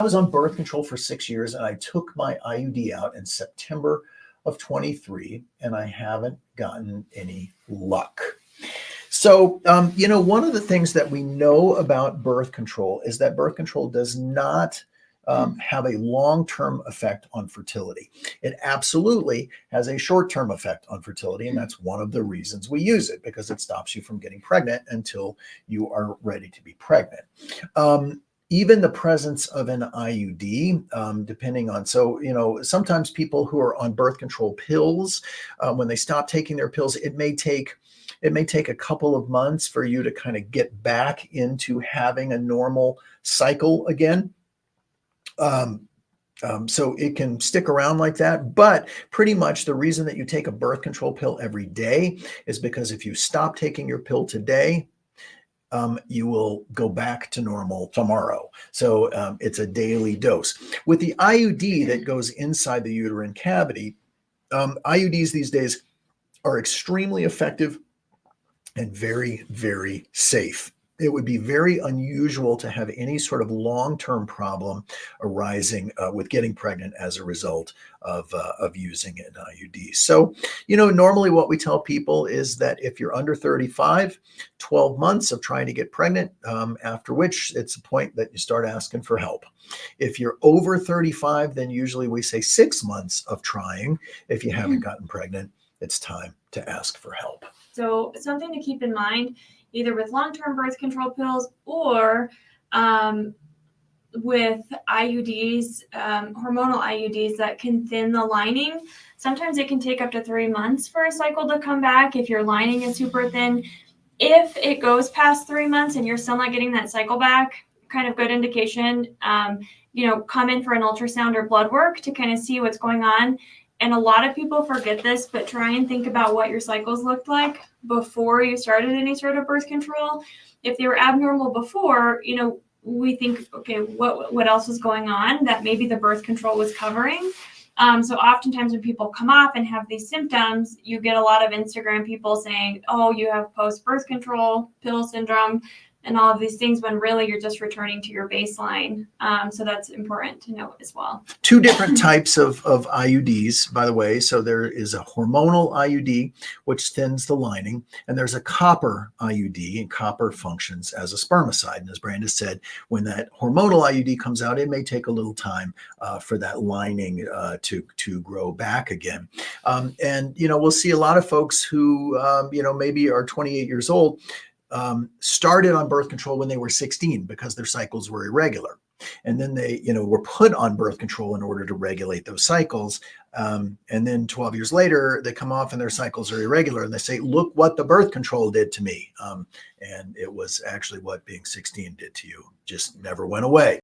I was on birth control for 6 years, and I took my IUD out in September of 23, and I haven't gotten any luck. So, one of the things that we know about birth control is that birth control does not have a long-term effect on fertility. It absolutely has a short-term effect on fertility, and that's one of the reasons we use it, because it stops you from getting pregnant until you are ready to be pregnant. Even the presence of an IUD, depending on, sometimes people who are on birth control pills, when they stop taking their pills, it may take a couple of months for you to kind of get back into having a normal cycle again. So it can stick around like that, but pretty much the reason that you take a birth control pill every day is because if you stop taking your pill today, you will go back to normal tomorrow. So it's a daily dose. With the IUD that goes inside the uterine cavity, IUDs these days are extremely effective and very, very safe. It would be very unusual to have any sort of long-term problem arising with getting pregnant as a result of using an IUD. So, normally what we tell people is that if you're under 35, 12 months of trying to get pregnant, after which it's a point that you start asking for help. If you're over 35, then usually we say 6 months of trying. If you haven't gotten pregnant, it's time to ask for help. So something to keep in mind, either with long-term birth control pills or with IUDs, hormonal IUDs that can thin the lining. Sometimes it can take up to 3 months for a cycle to come back if your lining is super thin. If it goes past 3 months and you're still not getting that cycle back, kind of good indication, come in for an ultrasound or blood work to kind of see what's going on. And a lot of people forget this, but try and think about what your cycles looked like before you started any sort of birth control. If they were abnormal before, we think, okay, what else was going on that maybe the birth control was covering? So oftentimes when people come off and have these symptoms, you get a lot of Instagram people saying, oh, you have post-birth control pill syndrome and all of these things, when really you're just returning to your baseline. So that's important to note as well. Two different types of IUDs, by the way. So there is a hormonal IUD, which thins the lining, and there's a copper IUD, and copper functions as a spermicide. And as Brandis said, when that hormonal IUD comes out, it may take a little time for that lining to grow back again. And we'll see a lot of folks who, maybe are 28 years old, started on birth control when they were 16 because their cycles were irregular. And then they, were put on birth control in order to regulate those cycles. And then 12 years later, they come off and their cycles are irregular. And they say, look what the birth control did to me. And it was actually what being 16 did to you. Just never went away.